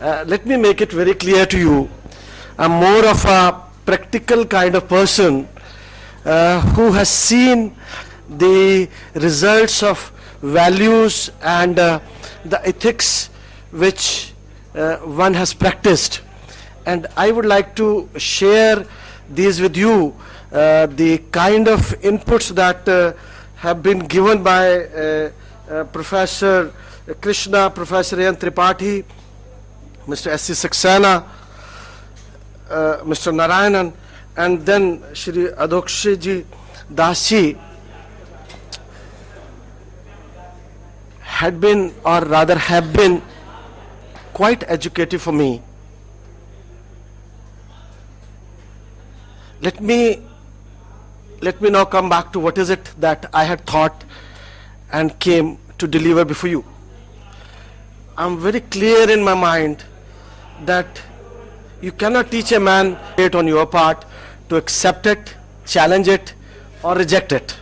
Let me make it very clear to you. I'm more of a practical kind of person who has seen the results of values and the ethics which one has practiced. And I would like to share these with you, the kind of inputs that have been given by Professor Krishna, Professor A.N. Tripathi, Mr. S.C. Saxena, Mr. Narayanan, and then Shri Adokshiji Dasji had been, or rather have been, quite educative for me. Let me now come back to what is it that I had thought and came to deliver before you. I'm very clear in my mind that you cannot teach a man it on your part to accept it, challenge it, or reject it.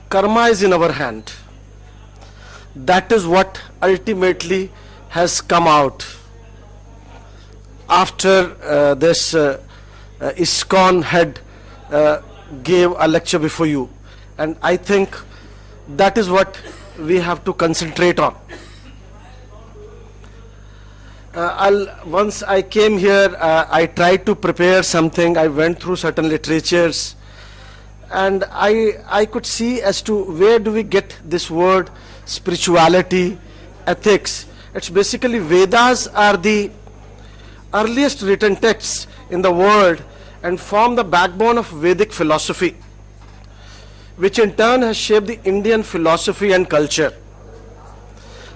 Karma is in our hand. That is what ultimately has come out after this ISKCON head gave a lecture before you, and I think that is what we have to concentrate on. Once I came here, I tried to prepare something. I went through certain literatures, and I could see as to where do we get this word spirituality, ethics. It's basically Vedas are the earliest written texts in the world and form the backbone of Vedic philosophy, which in turn has shaped the Indian philosophy and culture.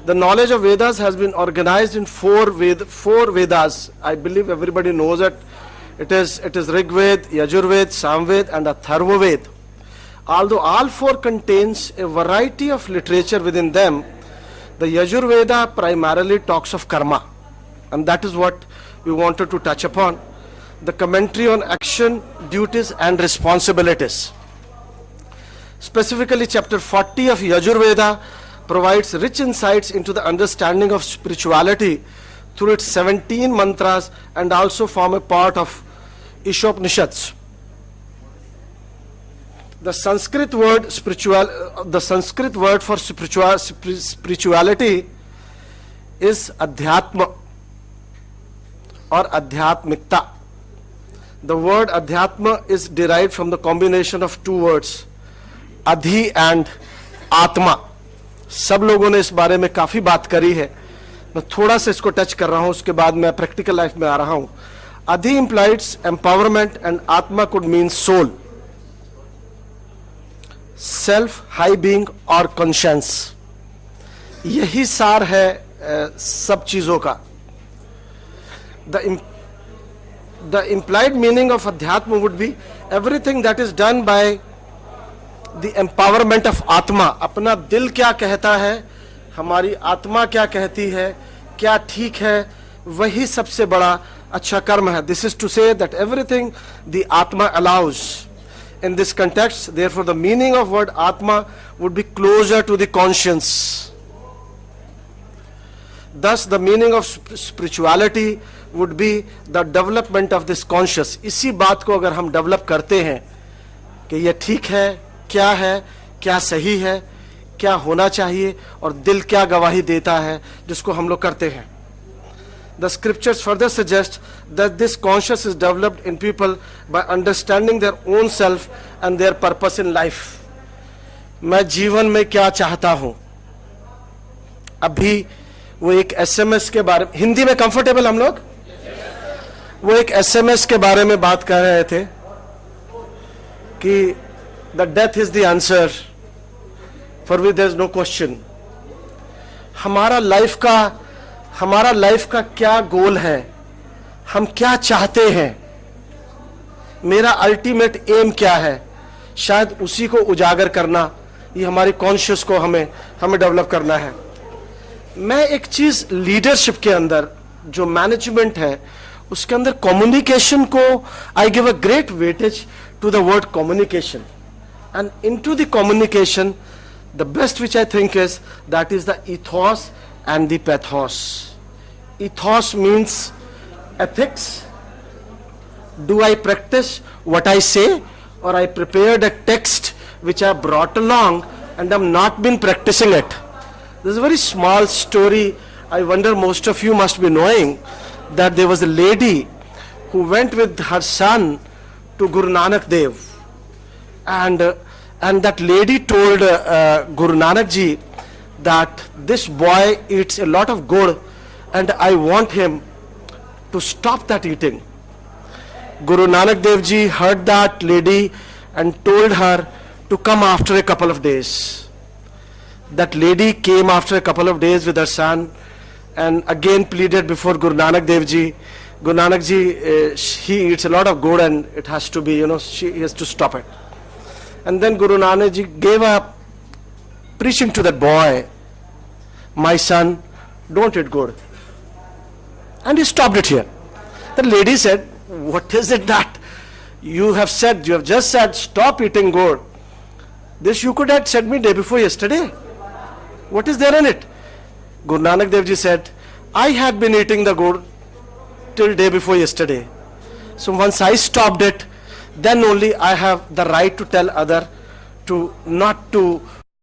The knowledge of Vedas has been organized in four Vedas. I believe everybody knows it. It is Rig Ved, Yajurved, Samved, and Atharvaved. Although all four contains a variety of literature within them, the Yajurveda primarily talks of karma, and that is what we wanted to touch upon. The commentary on action, duties, and responsibilities. Specifically, chapter 40 of Yajurveda provides rich insights into the understanding of spirituality through its 17 mantras and also form a part of Ishopanishads. The Sanskrit word for spirituality is Adhyatma or Adhyatmikta. The word Adhyatma is derived from the combination of two words, Adhi and Atma. सब लोगों ने इस बारे में काफी बात करी है. मैं थोड़ा सा इसको टच कर रहा हूं, उसके बाद मैं प्रैक्टिकल लाइफ में आ रहा हूं. Adhi implies empowerment and Atma could mean soul, self, high being और conscience. यही सार है सब चीजों का. The implied meaning of Adhyatma would be everything that is done by the empowerment of Atma. अपना दिल क्या कहता है, हमारी आत्मा क्या कहती है, क्या ठीक है, वही सबसे बड़ा अच्छा कर्म है. This is to say that everything the Atma allows. In this context, therefore, the meaning of word Atma would be closer to the conscience. Thus, the meaning of spirituality would be the development of this conscious. इसी बात को अगर हम develop करते हैं कि ये ठीक है, क्या है, क्या सही है, क्या होना चाहिए और दिल क्या गवाही देता है, जिसको हम लोग करते हैं. The scriptures further suggest that this conscious is developed in people by understanding their own self and their purpose in life. मैं जीवन में क्या चाहता हूं. अभी वो एक एसएमएस के बारे में, हिंदी में कंफर्टेबल हम लोग, वो एक एसएमएस के बारे में बात कर रहे थे कि the death is the answer for which there is no question. हमारा लाइफ का क्या गोल है, हम क्या चाहते हैं, मेरा अल्टीमेट एम क्या है, शायद उसी को उजागर करना, ये हमारी कॉन्शियस को हमें डेवलप करना है. मैं एक चीज लीडरशिप के अंदर जो मैनेजमेंट है उसके अंदर कम्युनिकेशन को I give a great weightage to the word communication, and into the communication The best which I think is, that is the ethos and the pathos. Ethos means ethics. Do I practice what I say, or I prepared a text which I brought along and I've not been practicing it? This is a very small story. I wonder most of you must be knowing that there was a lady who went with her son to Guru Nanak Dev, and that lady told Guru Nanak Ji that this boy eats a lot of gur and I want him to stop that eating. Guru Nanak Dev Ji heard that lady and told her to come after a couple of days. That lady came after a couple of days with her son and again pleaded before Guru Nanak Dev Ji. Guru Nanak Ji, he eats a lot of gur and it has to be, he has to stop it. And then Guru Nanak Ji gave up preaching to that boy, my son, don't eat gur. And he stopped it here. The lady said, what is it that you have said? You have just said, stop eating gur. This you could have said me day before yesterday. What is there in it? Guru Nanak Dev Ji said, I had been eating the gur till day before yesterday. So once I stopped it, then only I have the right to tell other to not to